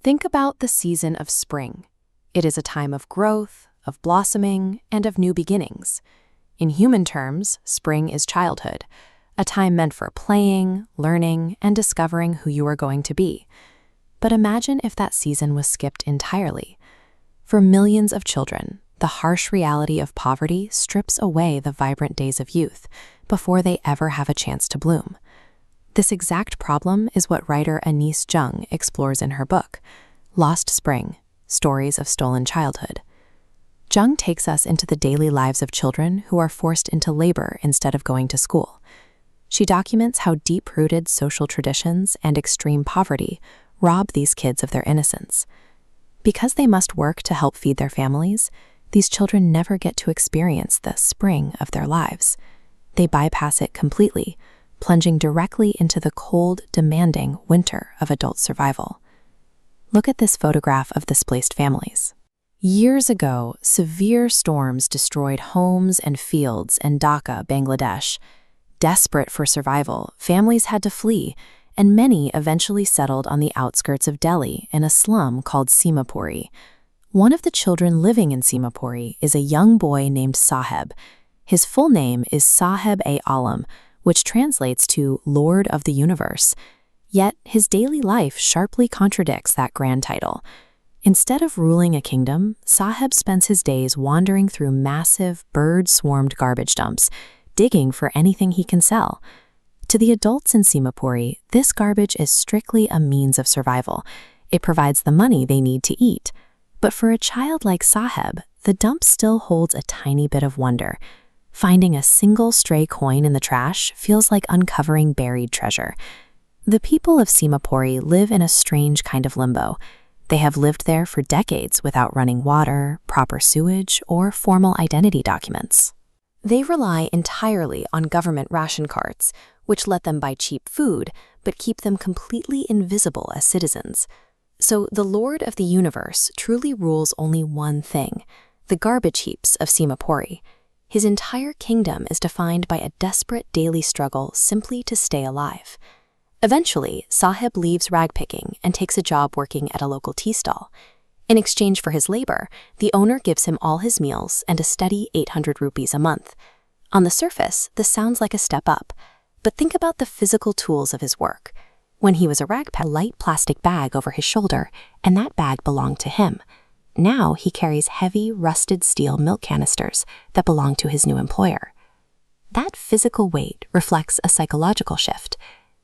Think about the season of spring. It is a time of growth, of blossoming, and of new beginnings. In human terms, spring is childhood, a time meant for playing, learning, and discovering who you are going to be. But imagine if that season was skipped entirely. For millions of children, the harsh reality of poverty strips away the vibrant days of youth before they ever have a chance to bloom. This exact problem is what writer Jung explores in her book, Lost Spring: Stories of Stolen Childhood. Jung takes us into the daily lives of children who are forced into labor instead of going to school. She documents how deep-rooted social traditions and extreme poverty rob these kids of their innocence. Because they must work to help feed their families, these children never get to experience the spring of their lives. They bypass it completely, plunging directly into the cold, demanding winter of adult survival. Look at this photograph of displaced families. Years ago, severe storms destroyed homes and fields in Dhaka, Bangladesh. Desperate for survival, families had to flee, and many eventually settled on the outskirts of Delhi in a slum called Simapuri. One of the children living in Simapuri is a young boy named Saheb. His full name is Saheb-e-Alam, which translates to Lord of the Universe. Yet his daily life sharply contradicts that grand title. Instead of ruling a kingdom, Saheb spends his days wandering through massive, bird-swarmed garbage dumps, digging for anything he can sell. To the adults in Simapuri, this garbage is strictly a means of survival. It provides the money they need to eat. But for a child like Saheb, the dump still holds a tiny bit of wonder. Finding a single stray coin in the trash feels like uncovering buried treasure. The people of Simapuri live in a strange kind of limbo. They have lived there for decades without running water, proper sewage, or formal identity documents. They rely entirely on government ration cards, which let them buy cheap food, but keep them completely invisible as citizens. So the Lord of the Universe truly rules only one thing: the garbage heaps of Simapuri. His entire kingdom is defined by a desperate daily struggle simply to stay alive. Eventually, Saheb leaves ragpicking and takes a job working at a local tea stall. In exchange for his labor, the owner gives him all his meals and a steady 800 rupees a month. On the surface, this sounds like a step up, but think about the physical tools of his work. When he was a ragpicker, a light plastic bag over his shoulder, and that bag belonged to him. Now he carries heavy, rusted steel milk canisters that belong to his new employer. That physical weight reflects a psychological shift.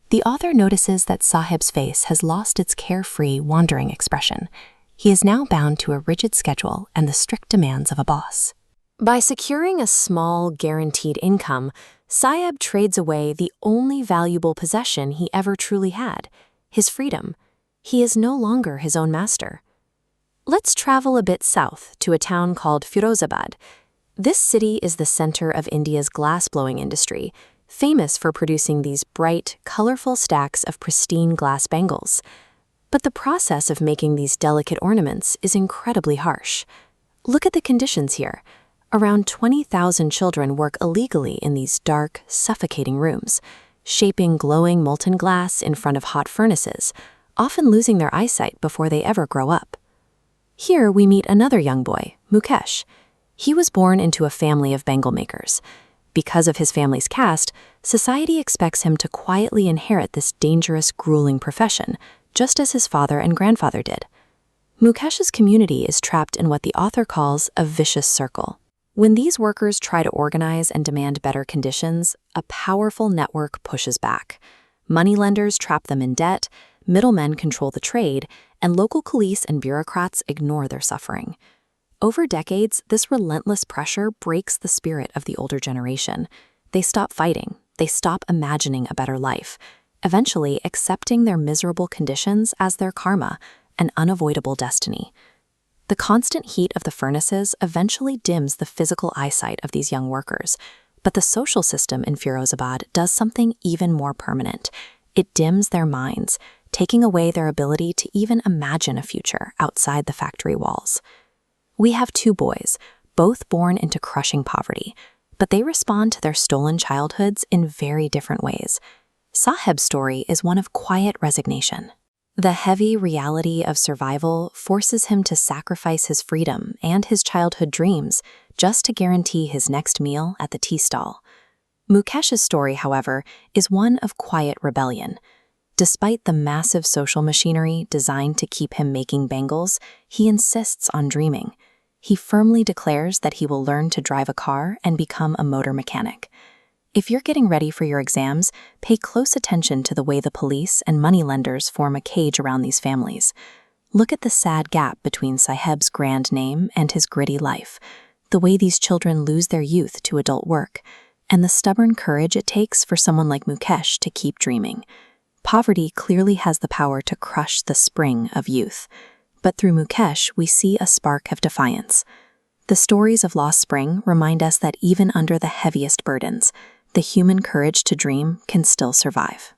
The author notices that Saheb's face has lost its carefree, wandering expression. He is now bound to a rigid schedule and the strict demands of a boss. By securing a small, guaranteed income, Saheb trades away the only valuable possession he ever truly had: his freedom. He is no longer his own master. Let's travel a bit south to a town called Firozabad. This city is the center of India's glass-blowing industry, famous for producing these bright, colorful stacks of pristine glass bangles. But the process of making these delicate ornaments is incredibly harsh. Look at the conditions here. Around 20,000 children work illegally in these dark, suffocating rooms, shaping glowing molten glass in front of hot furnaces, often losing their eyesight before they ever grow up. Here we meet another young boy, Mukesh. He was born into a family of bangle makers. Because of his family's caste, society expects him to quietly inherit this dangerous, grueling profession, just as his father and grandfather did. Mukesh's community is trapped in what the author calls a vicious circle. When these workers try to organize and demand better conditions, a powerful network pushes back. Moneylenders trap them in debt, middlemen control the trade, and local police and bureaucrats ignore their suffering. Over decades, this relentless pressure breaks the spirit of the older generation. They stop fighting. They stop imagining a better life, eventually accepting their miserable conditions as their karma, an unavoidable destiny. The constant heat of the furnaces eventually dims the physical eyesight of these young workers, but the social system in Firozabad does something even more permanent. It dims their minds, taking away their ability to even imagine a future outside the factory walls. We have two boys, both born into crushing poverty, but they respond to their stolen childhoods in very different ways. Saheb's story is one of quiet resignation. The heavy reality of survival forces him to sacrifice his freedom and his childhood dreams just to guarantee his next meal at the tea stall. Mukesh's story, however, is one of quiet rebellion. Despite the massive social machinery designed to keep him making bangles, he insists on dreaming. He firmly declares that he will learn to drive a car and become a motor mechanic. If you're getting ready for your exams, pay close attention to the way the police and moneylenders form a cage around these families. Look at the sad gap between Saheb's grand name and his gritty life, the way these children lose their youth to adult work, and the stubborn courage it takes for someone like Mukesh to keep dreaming. Poverty clearly has the power to crush the spring of youth. But through Mukesh, we see a spark of defiance. The stories of lost spring remind us that even under the heaviest burdens, the human courage to dream can still survive.